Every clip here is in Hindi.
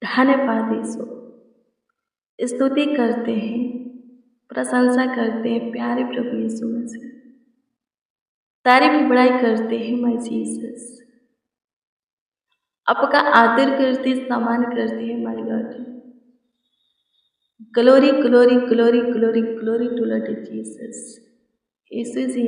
धन्यवाद यीशु। स्तुति करते हैं, प्रशंसा करते हैं प्यारे प्रभु यीशु मसीह। तारीफ बड़ाई करते हैं माय जीसस। आपका आदर करते, सम्मान करते हैं my God. Glory glory glory glory glory to Lord Jesus. यीशु जी,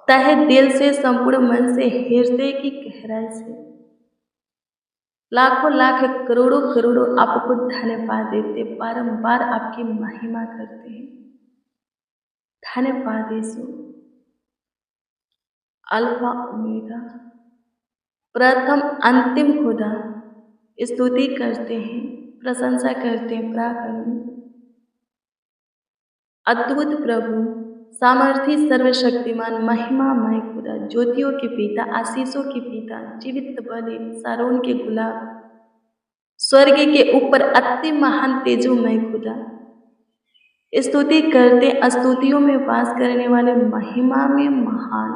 तहे दिल से, संपूर्ण मन से, हृदय की गहराई से लाखों लाख करोड़ों करोड़ों आपको धन्यवाद देते, बारंबार आपकी महिमा करते हैं। धन्यवाद यीशु। अल्फा ओमेगा, प्रथम अंतिम खुदा, स्तुति करते हैं, प्रशंसा करते हैं प्राकरण। अद्भुत प्रभु, सामर्थी, सर्वशक्तिमान, महिमामय खुदा, ज्योतियों के पिता, आशीषों के पिता, जीवित बलि, सारोन के गुलाब, स्वर्ग के ऊपर अति महान तेजोमय खुदा, स्तुति करते, स्तुतियों में वास करने वाले, महिमा में महान,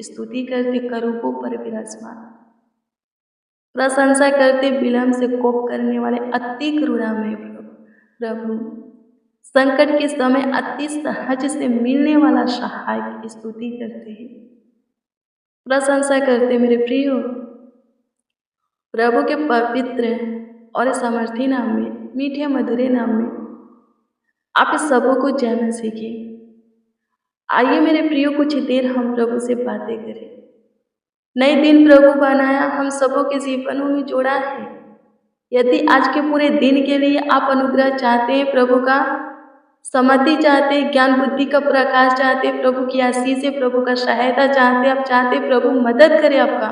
स्तुति करते करूबों पर विराजमान, प्रशंसा करते विलंब से कोप करने वाले, अति करुणामय प्रभु, संकट के समय अति सहज से मिलने वाला सहायक, स्तुति करते हैं, प्रशंसा करते मेरे प्रियो प्रभु के पवित्र और समर्थी नाम में, मीठे मधुरे नाम में आप सबों को जानना सीखिए। आइए मेरे प्रियो, कुछ देर हम प्रभु से बातें करें। नए दिन प्रभु बनाया, हम सबों के जीवनों में जोड़ा है। यदि आज के पूरे दिन के लिए आप अनुग्रह चाहते हैं, प्रभु का सम्मति चाहते हैं, ज्ञान बुद्धि का प्रकाश चाहते हैं, प्रभु की आशीष से, प्रभु का सहायता चाहते हैं, आप चाहते हैं प्रभु मदद करे आपका,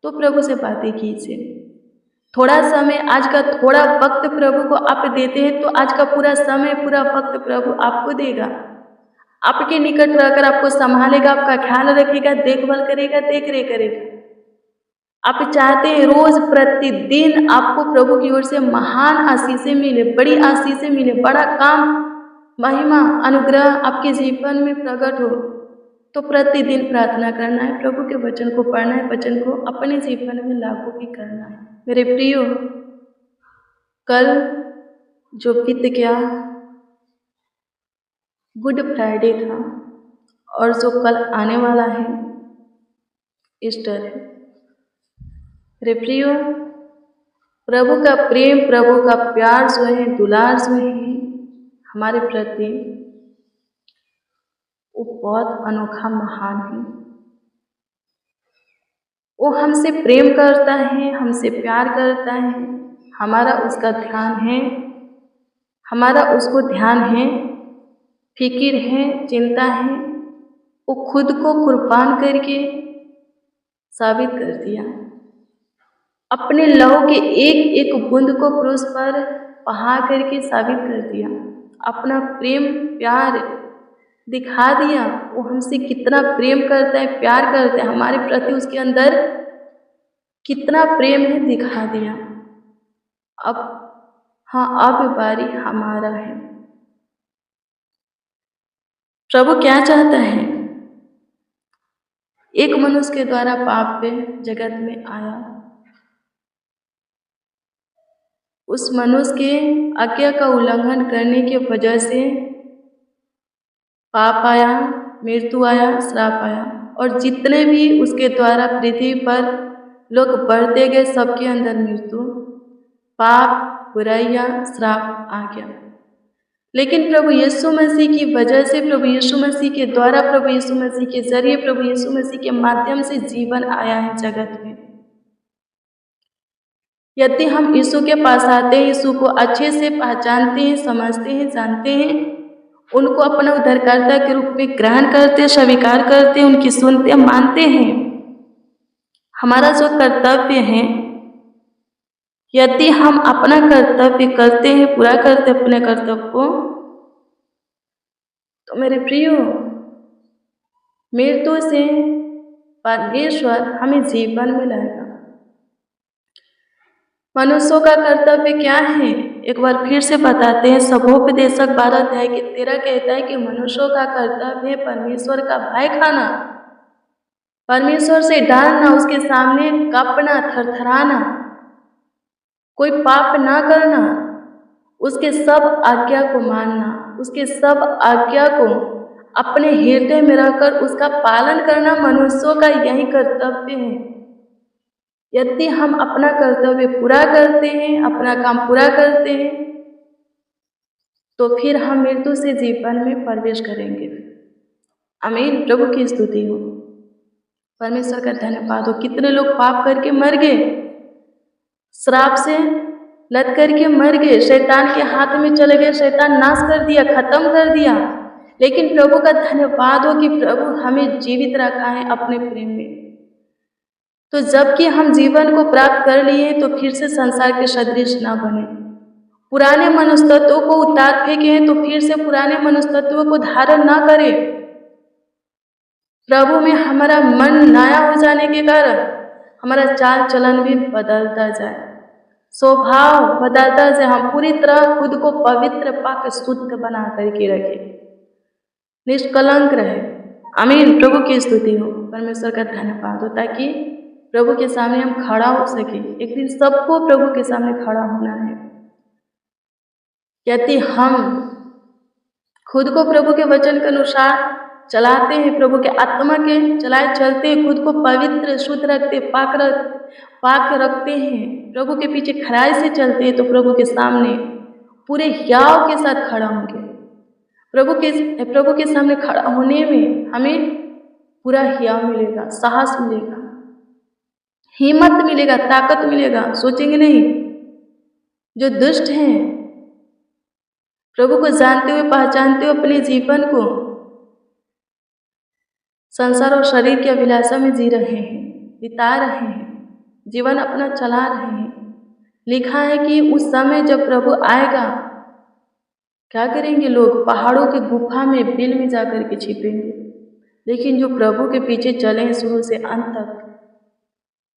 तो प्रभु से बातें कीजिए। थोड़ा समय, आज का थोड़ा वक्त प्रभु को आप देते हैं, तो आज का पूरा समय, पूरा वक्त प्रभु आपको देगा। आपके निकट रहकर आपको संभालेगा, आपका ख्याल रखेगा, देखभाल करेगा, देख रेख करेगा। आप चाहते हैं रोज प्रतिदिन आपको प्रभु की ओर से महान आशीषें मिले, बड़ी आशीषें मिले, बड़ा काम, महिमा, अनुग्रह आपके जीवन में प्रकट हो, तो प्रतिदिन प्रार्थना करना है, प्रभु के वचन को पढ़ना है, वचन को अपने जीवन में लागू भी करना है। मेरे प्रियो, कल जो बीत गया गुड फ्राइडे था, और जो कल आने वाला है ईस्टर है। मेरे प्रियो, प्रभु का प्रेम, प्रभु का प्यार जो है, दुलार जो है हमारे प्रति, वो बहुत अनोखा, महान है। वो हमसे प्रेम करता है, हमसे प्यार करता है, हमारा उसका ध्यान है, हमारा उसको ध्यान है, फिक्र है, चिंता है। वो खुद को कुर्बान करके साबित कर दिया, अपने लहू के एक एक बूंद को क्रूस पर बहा करके साबित कर दिया, अपना प्रेम प्यार दिखा दिया। वो हमसे कितना प्रेम करता है, प्यार करता है, हमारे प्रति उसके अंदर कितना प्रेम है, दिखा दिया। अब हाँ, अब बारी हमारा है। प्रभु क्या चाहता है? एक मनुष्य के द्वारा पाप पे जगत में आया, उस मनुष्य के आज्ञा का उल्लंघन करने की वजह से पाप आया, मृत्यु आया, श्राप आया, और जितने भी उसके द्वारा पृथ्वी पर लोग बढ़ते गए, सबके अंदर मृत्यु, पाप, बुराइयां, श्राप आ गया। लेकिन प्रभु यीशु मसीह की वजह से, प्रभु यीशु मसीह के द्वारा, प्रभु यीशु मसीह के जरिए, प्रभु यीशु मसीह के माध्यम से जीवन आया है जगत में। यदि हम यीशु के पास आते हैं, यीशु को अच्छे से पहचानते हैं, समझते हैं, जानते हैं, उनको अपना उद्धारकर्ता के रूप में ग्रहण करते, स्वीकार करते, उनकी सुनते, मानते हैं, हमारा जो कर्तव्य है, यदि हम अपना कर्तव्य करते हैं, पूरा करते अपने कर्तव्य को, तो मेरे प्रियो, मृत्यु से परमेश्वर हमें जीवन में लाएगा। मनुष्यों का कर्तव्य क्या है? एक बार फिर से बताते हैं, सबोपदेशक 12:13 कहता है कि मनुष्यों का कर्तव्य है परमेश्वर का भय खाना, परमेश्वर से डरना, उसके सामने कांपना, थरथराना, कोई पाप ना करना, उसके सब आज्ञा को मानना, उसके सब आज्ञा को अपने हृदय में रहकर उसका पालन करना मनुष्यों का यही कर्तव्य है। यदि हम अपना कर्तव्य पूरा करते हैं, अपना काम पूरा करते हैं, तो फिर हम मृत्यु से जीवन में प्रवेश करेंगे। आमीन। प्रभु की स्तुति हो, परमेश्वर का धन्यवाद हो। कितने लोग पाप करके मर गए, श्राप से लद करके मर गए, शैतान के हाथ में चले गए, शैतान नाश कर दिया, खत्म कर दिया। लेकिन प्रभु का धन्यवाद हो कि प्रभु हमें जीवित रखा है अपने प्रेम में। तो जबकि हम जीवन को प्राप्त कर लिए तो फिर से संसार के सदृश ना बने, पुराने मनुष्य तत्वों को उतार फेंके हैं तो फिर से पुराने मनुष्य तत्वों को धारण ना करें। प्रभु में हमारा मन नया हो जाने के कारण हमारा चाल चलन भी बदलता जाए, स्वभाव बदलता जाए, हम पूरी तरह खुद को पवित्र पाक शुद्ध बना करके रखें, निष्कलंक रहे। आमीन। प्रभु की स्तुति हो, परमेश्वर का धन्यवाद हो, ताकि प्रभु के सामने हम खड़ा हो सके। एक दिन सबको प्रभु के सामने खड़ा होना है। यदि हम खुद को प्रभु के वचन के अनुसार चलाते हैं, प्रभु के आत्मा के चलाए चलते हैं, खुद को पवित्र शुद्ध रखते, पाक रखते हैं, प्रभु के पीछे खराई से चलते हैं, तो प्रभु के सामने पूरे हियाव के साथ खड़ा होंगे। प्रभु के सामने खड़ा होने में हमें पूरा हियाव मिलेगा, साहस मिलेगा, हिम्मत मिलेगा, ताकत मिलेगा। सोचेंगे नहीं, जो दुष्ट हैं, प्रभु को जानते हुए पहचानते हुए अपने जीवन को संसार और शरीर की अभिलाषा में जी रहे हैं, बिता रहे हैं, जीवन अपना चला रहे हैं। लिखा है कि उस समय जब प्रभु आएगा, क्या करेंगे लोग? पहाड़ों के गुफा में, बिल में जाकर के छिपेंगे। लेकिन जो प्रभु के पीछे चले हैं शुरू से अंत तक,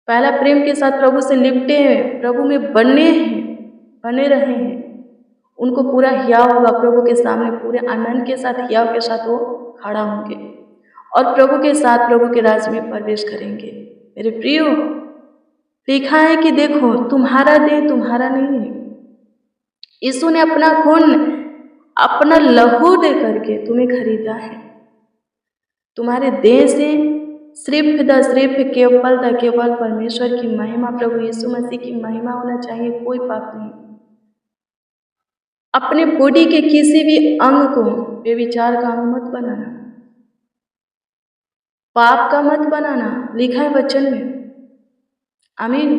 पहला प्रेम के साथ प्रभु से लिपटे हैं, प्रभु में बने रहे हैं, उनको पूरा हियाव होगा प्रभु के सामने, पूरे आनंद के साथ, हियाव के साथ वो खड़ा होंगे और प्रभु के साथ प्रभु के राज में प्रवेश करेंगे। मेरे प्रियो, लिखा है कि देखो, तुम्हारा देह तुम्हारा नहीं है, यीशु ने अपना खून, अपना लहू दे करके तुम्हें खरीदा है। तुम्हारे देह से सिर्फ केवल परमेश्वर की महिमा, प्रभु यीशु मसीह की महिमा होना चाहिए, कोई पाप नहीं। अपने बॉडी के किसी भी अंग को व्यभिचार का अंग मत बनाना, पाप का मत बनाना, लिखा है वचन में। आमीन।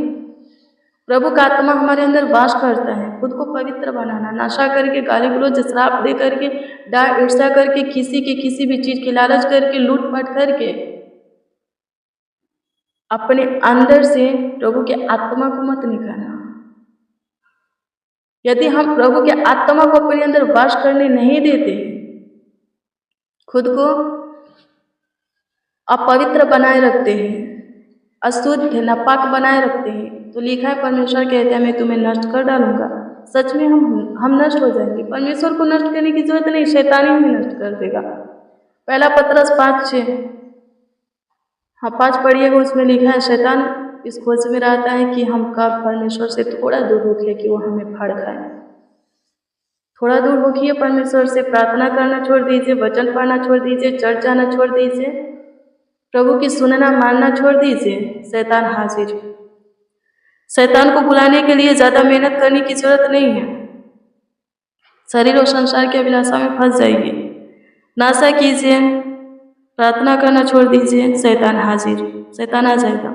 प्रभु का आत्मा हमारे अंदर वास करता है। खुद को पवित्र बनाना, नशा करके, गाली गलौज, श्राप दे करके, डांट ईर्ष्या करके, किसी भी चीज की लालच करके, लूटपाट करके, अपने अंदर से प्रभु के आत्मा को मत निकालना। यदि हम प्रभु के आत्मा को अपने अंदर वास करने नहीं देते, खुद को अपवित्र बनाए रखते हैं, अशुद्ध नापाक बनाए रखते हैं, तो लिखा है, परमेश्वर कहते हैं मैं तुम्हें नष्ट कर डालूंगा। सच में हम नष्ट हो जाएंगे। परमेश्वर को नष्ट करने की जरूरत नहीं, शैतान ही हमें नष्ट कर देगा। पहला पतरस 5:6, 5 पढ़िएगा, उसमें लिखा है, शैतान इस खोज में रहता है कि हम कब परमेश्वर से थोड़ा दूर होके कि वो हमें फाड़ खाए। थोड़ा दूर होके परमेश्वर से, प्रार्थना करना छोड़ दीजिए, वचन पढ़ना छोड़ दीजिए, चर्च जाना छोड़ दीजिए, प्रभु की सुनना मानना छोड़ दीजिए। शैतान हाजिर। शैतान को बुलाने के लिए ज़्यादा मेहनत करने की जरूरत नहीं है। शरीर और संसार की अभिलाषा में फंस जाएगी। नाशा कीजिए, प्रार्थना करना छोड़ दीजिए, शैतान हाजिर, शैतान आ जाएगा।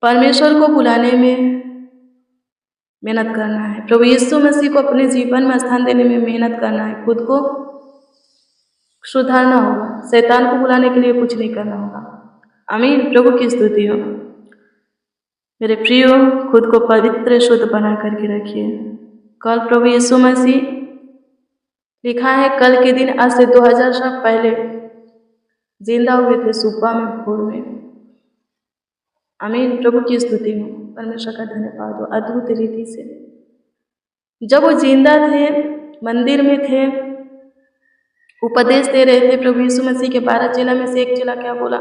परमेश्वर को बुलाने में मेहनत करना है, प्रभु यीशु मसीह को अपने जीवन में स्थान देने में मेहनत करना है, खुद को सुधारना होगा। शैतान को बुलाने के लिए कुछ नहीं करना होगा। आमीन। प्रभु की स्तुति हो। मेरे प्रियो, खुद को पवित्र शुद्ध बना करके रखिए। कल प्रभु यीशु मसीह, लिखा है, कल के दिन आज से 2000 साल पहले जिंदा हुए थे, सुबह में, भोर में। आमीन। प्रभु की स्तुति हो, परमेश्वर का धन्यवाद हो। अद्भुत रीति से जब वो जिंदा थे, मंदिर में थे, उपदेश दे रहे थे, प्रभु यीशु मसीह के 12 चेला में से एक चेला क्या बोला?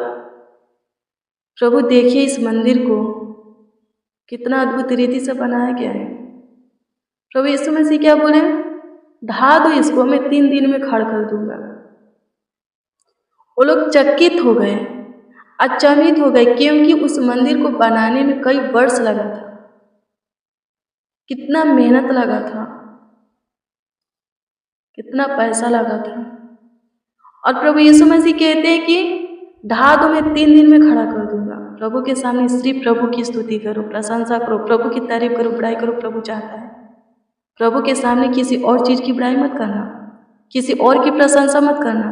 प्रभु देखिए इस मंदिर को कितना अद्भुत रीति से बनाया गया है। प्रभु यीशु मसीह क्या बोले? ढा दो इसको, मैं 3 दिन में खड़ा कर दूंगा। वो लोग चकित हो गए, अचंभित हो गए, क्योंकि उस मंदिर को बनाने में कई वर्ष लगा था, कितना मेहनत लगा था, कितना पैसा लगा था। और प्रभु यीशु मसीह कहते हैं कि ढा दो, मैं 3 दिन में खड़ा कर दूंगा। प्रभु के सामने सिर्फ प्रभु की स्तुति करो, प्रशंसा करो, प्रभु की तारीफ करो, बड़ाई करो। प्रभु चाहता है प्रभु के सामने किसी और चीज़ की बड़ाई मत करना, किसी और की प्रशंसा मत करना।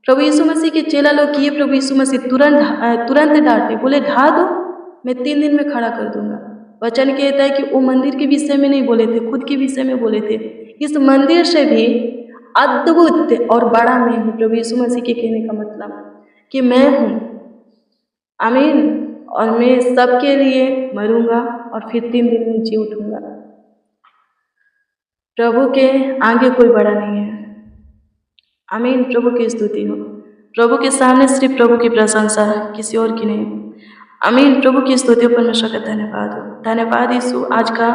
प्रभु यीशु मसीह के चेला लोग किए, प्रभु यीशु मसीह तुरंत डांटे, बोले ढा दो, मैं 3 दिन में खड़ा कर दूंगा। वचन कहता है कि वो मंदिर के विषय में नहीं बोले थे, खुद के विषय में बोले थे। इस मंदिर से भी अद्भुत और बड़ा मैं हूँ। प्रभु यीशु मसीह के कहने का मतलब कि मैं हूँ, आमीन, और मैं सबके लिए मरूंगा और फिर 3 दिन में जी उठूंगा। प्रभु के आगे कोई बड़ा नहीं है, आमीन। प्रभु की स्तुति हो, प्रभु के सामने सिर्फ प्रभु की प्रशंसा है, किसी और की नहीं, आमीन। प्रभु की स्तुति हो, परमेश्वर का धन्यवाद हो। धन्यवाद यीशु, आज का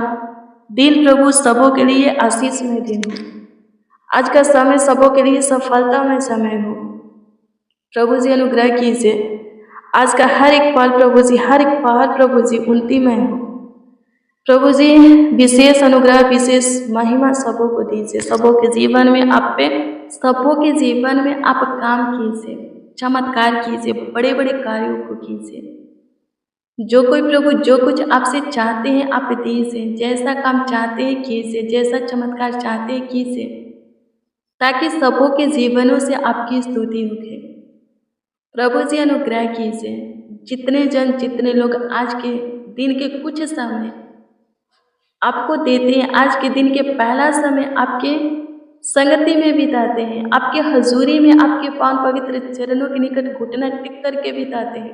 दिन प्रभु सबों के लिए आशीषमय दिन हो, आज का समय सबों के लिए सफलतामय समय हो। प्रभु जी अनुग्रह कीजिए, आज का हर एक पल प्रभु जी, हर एक पहर प्रभु जी उन्नतिमय हो। प्रभु जी विशेष अनुग्रह, विशेष महिमा सबों को दीजिए। सबों के जीवन में आप पे, सबों के जीवन में आप काम कीजिए, चमत्कार कीजिए, बड़े बड़े कार्यों को कीजिए। जो कोई प्रभु जो कुछ आपसे चाहते हैं आप दीजिए, जैसा काम चाहते हैं कीजिए, जैसा चमत्कार चाहते हैं कीजिए, ताकि सबों के जीवनों से आपकी स्तुति उठे। प्रभु जी अनुग्रह कीजिए, जितने लोग आज के दिन के कुछ समय आपको देते हैं, आज के दिन के पहला समय आपके संगति में बिताते हैं, आपके हजूरी में, आपके पावन पवित्र चरणों के निकट घुटना टिक करके बिताते हैं।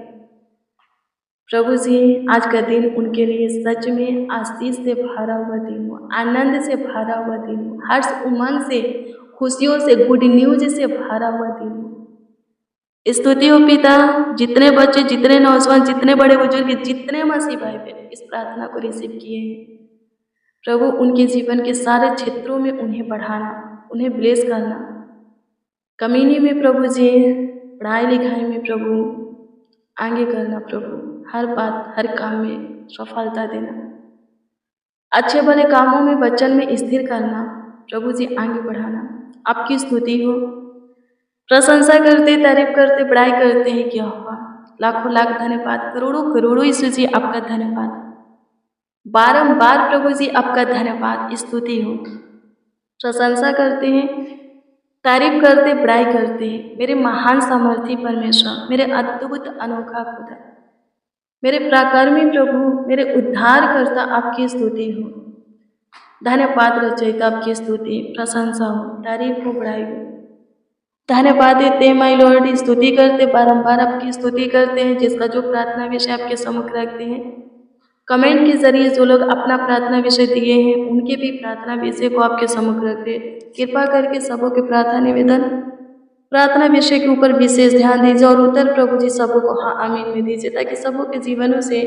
प्रभु जी आज का दिन उनके लिए सच में आशीष से भरा हुआ दिन हो, आनंद से भरा हुआ दिन हो, हर्ष उमंग से, खुशियों से, गुड न्यूज से भरा हुआ दिन हो। स्तुति हो पिता, जितने बच्चे, जितने नौजवान, जितने बड़े बुजुर्ग, जितने मसीह भाई बहन इस प्रार्थना को रिसीव किए हैं, प्रभु उनके जीवन के सारे क्षेत्रों में उन्हें बढ़ाना, उन्हें ब्लेस करना। कम्युनिटी में प्रभु जी, पढ़ाई लिखाई में प्रभु आगे करना, प्रभु हर बात, हर काम में सफलता देना, अच्छे भले कामों में, वचन में स्थिर करना, प्रभु जी आगे बढ़ाना। आपकी स्तुति हो, प्रशंसा करते, तारीफ करते, बड़ाई करते हैं क्या हुआ, लाखों लाख धन्यवाद, करोड़ों करोड़ों यीशु जी आपका धन्यवाद, बारंबार प्रभु जी आपका धन्यवाद, स्तुति हो। प्रशंसा करते हैं, तारीफ करते, बड़ाई करते हैं। मेरे महान सामर्थी परमेश्वर, मेरे अद्भुत अनोखा खुदा, मेरे पराक्रमी प्रभु, मेरे उद्धारकर्ता, आपकी स्तुति हो। धन्यवाद रचयिता, आपकी स्तुति, प्रशंसा हो, तारीफ हो, बड़ाई हो। धन्यवाद देते हैं माय लॉर्ड, स्तुति करते, बारंबार आपकी स्तुति करते हैं। जिसका जो प्रार्थना विषय आपके सम्मुख रखते हैं, कमेंट के जरिए जो लोग अपना प्रार्थना विषय दिए हैं, उनके भी प्रार्थना विषय को आपके सम्मुख रखते हैं। कृपा करके सबों के प्रार्थना निवेदन, प्रार्थना विषय के ऊपर विशेष ध्यान दीजिए और उत्तर प्रभु जी सबों को हाँ आमीन में दीजिए, ताकि सबों के जीवनों से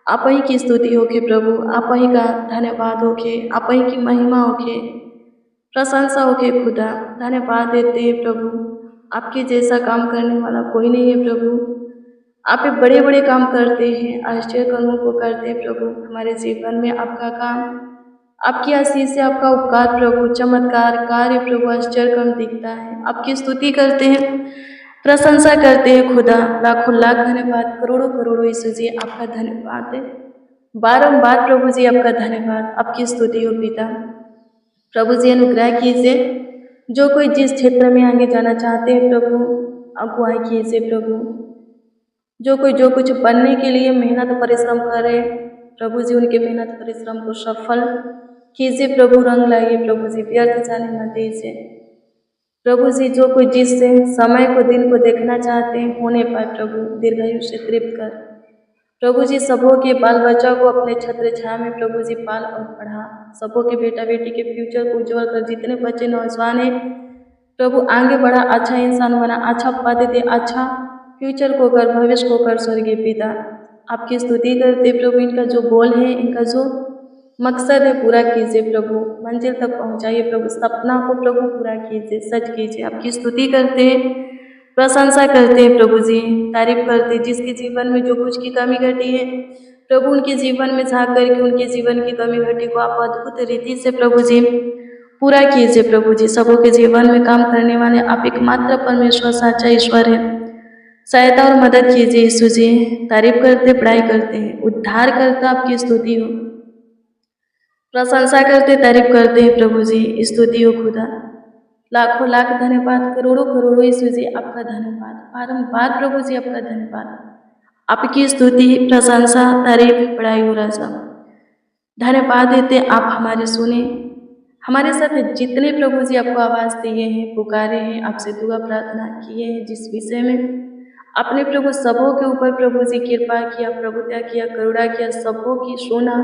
आप ही की स्तुति होके प्रभु, आप ही का धन्यवाद होके, आप ही की महिमा होके, प्रशंसा होके खुदा। धन्यवाद देते हैं प्रभु, आपके जैसा काम करने वाला कोई नहीं है प्रभु। आप बड़े बड़े काम करते हैं, आश्चर्य कर्मों को करते हैं प्रभु। हमारे जीवन में आपका काम, आपकी आशीष से, आपका उपकार प्रभु, चमत्कार कार्य प्रभु, आश्चर्य कर्म दिखता है। आपकी स्तुति करते हैं, प्रशंसा करते हैं खुदा। लाखों लाख धन्यवाद, करोड़ों करोड़ों यीशु जी आपका धन्यवाद है। बारंबार प्रभु जी आपका धन्यवाद, आपकी स्तुति हो पिता। प्रभु जी अनुग्रह कीजिए, जो कोई जिस क्षेत्र में आगे जाना चाहते हैं प्रभु, अगुवाई कीजिए प्रभु। जो कोई जो कुछ बनने के लिए मेहनत परिश्रम करे प्रभु जी, उनके मेहनत परिश्रम को सफल कीजिए प्रभु, रंग लाइए प्रभु जी, व्यर्थ जाने न दीजिए प्रभु जी। जो कोई जिस समय को, दिन को देखना चाहते हैं, होने पाए प्रभु, दीर्घायु से तृप्त कर प्रभु जी। सबों के बाल बच्चों को अपने छत्र छाया में प्रभु जी पाल और पढ़ा। सबों के बेटा बेटी के फ्यूचर को उज्जवल कर। जितने बच्चे नौजवान हैं प्रभु, आगे बढ़ा, अच्छा इंसान बना, अच्छा पद दे, अच्छा फ्यूचर को कर, भविष्य को कर स्वर्गीय पिता। आपकी स्तुति करते प्रभु। इनका जो गोल है, इनका जो मकसद है, पूरा कीजिए प्रभु। मंजिल तक पहुंचाइए प्रभु। सपना को प्रभु पूरा कीजिए, सच कीजिए। आपकी स्तुति करते हैं, प्रशंसा करते हैं प्रभु जी, तारीफ करते हैं। जिसके जीवन में जो कुछ की कमी घटी है प्रभु, उनके जीवन में झांक करके उनके जीवन की कमी घटी को आप अद्भुत रीति से प्रभु जी पूरा कीजिए प्रभु जी। सबों के जीवन में काम करने वाले आप एकमात्र परमेश्वर, सच्चा ईश्वर है। सहायता और मदद कीजिए यीशु जी। तारीफ करते, बड़ाई करते हैं, उद्धार करता आपकी स्तुति हो, प्रशंसा करते, तारीफ करते हैं प्रभु जी। स्तुति हो खुदा। लाखों लाख धन्यवाद, करोड़ों करोड़ों यीशु जी आपका धन्यवाद, बारंबार प्रभु जी आपका धन्यवाद। आपकी स्तुति, प्रशंसा, तारीफ, बड़ाई हो राजा। धन्यवाद देते आप हमारे सुने, हमारे साथ जितने प्रभु जी आपको आवाज़ दिए हैं, पुकारे हैं, आपसे दुआ प्रार्थना किए हैं, जिस विषय में अपने प्रभु सबों के ऊपर प्रभु जी कृपा किया, प्रभुता किया, करुणा किया, सबों की सुना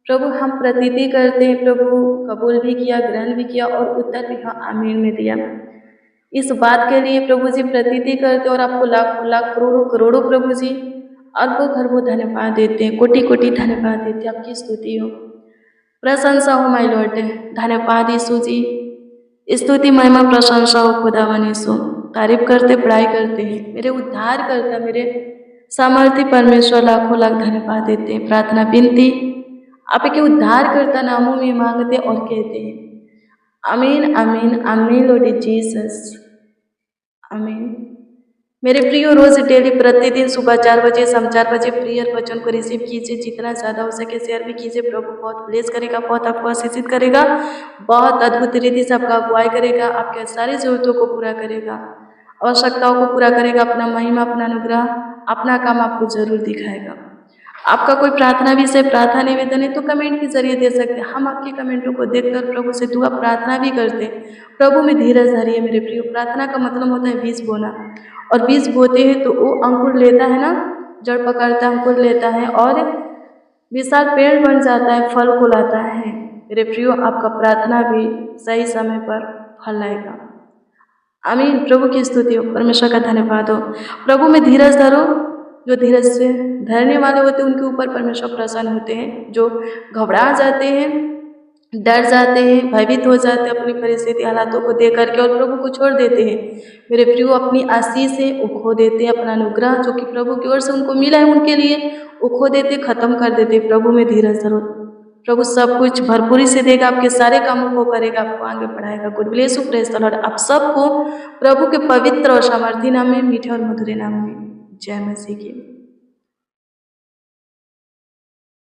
प्रभु। हम प्रतीति करते हैं प्रभु, कबूल भी किया, ग्रहण भी किया और उत्तर भी हाँ आमीन में दिया। इस बात के लिए प्रभु जी प्रतीति करते और आपको लाखों लाख करोड़ों करोड़ों प्रभु जी अरबों खरबों धन्यवाद देते हैं, कोटि कोटि धन्यवाद देते हैं। आपकी स्तुति हो, प्रशंसा हो माय लॉर्ड। धन्यवाद यीशु जी। स्तुति, महिमा, प्रशंसा हो खुदावन यीशु। तारीफ करते, बड़ाई करते हैं, मेरे उद्धार करता, मेरे सामर्थ्य परमेश्वर लाखों लाख धन्यवाद देते हैं। प्रार्थना विनती आपके उद्धार करता नामों में मांगते और कहते हैं आमीन आमीन आमीन लॉर्ड जीसस, आमीन। मेरे प्रियो, रोज डेली प्रतिदिन सुबह 4 बजे, शाम 4 बजे प्रेयर वचन को रिसीव कीजिए। जितना ज़्यादा हो सके शेयर भी कीजिए। प्रभु बहुत ब्लेस करेगा, बहुत आपको आशीषित करेगा, बहुत अद्भुत रीति से आपका अगुवाई करेगा, आपके सारी जरूरतों को पूरा करेगा, आवश्यकताओं को पूरा करेगा। अपना महिमा, अपना अनुग्रह, अपना काम आपको जरूर दिखाएगा। आपका कोई प्रार्थना विषय, प्रार्थना निवेदन है तो कमेंट के जरिए दे सकते हैं। हम आपके कमेंटों को देखकर प्रभु से दुआ प्रार्थना भी करते हैं। प्रभु में धीरज धरिए मेरे प्रियो। प्रार्थना का मतलब होता है बीज बोना, और बीज बोते हैं तो वो अंकुर लेता है ना, जड़ पकड़ता है, अंकुर लेता है और विशाल पेड़ बन जाता है, फल को लाता है। मेरे प्रियो, आपका प्रार्थना भी सही समय पर फल लाएगा। आमीन। प्रभु की स्तुति हो, परमेश्वर का धन्यवाद हो। प्रभु में धीरज धरो। जो धीरज से धरने वाले होते हैं उनके ऊपर परमेश्वर प्रसन्न होते हैं। जो घबरा जाते हैं, डर जाते हैं, भयभीत हो जाते हैं अपनी परिस्थिति हालातों को देख करके और प्रभु को छोड़ देते हैं, मेरे प्रियो, अपनी आशीष से वो खो देते हैं। अपना अनुग्रह जो कि प्रभु की ओर से उनको मिला है उनके लिए वो खो देते, खत्म कर देते। प्रभु में धीरज धरो, प्रभु सब कुछ भरपूरी से देगा, आपके सारे कामों को करेगा, आपको आगे बढ़ाएगा। Good bless you, praise the Lord. आप सबको प्रभु के पवित्र और सामर्थी नाम में, मीठे और मधुरे नाम में जय मसीह की।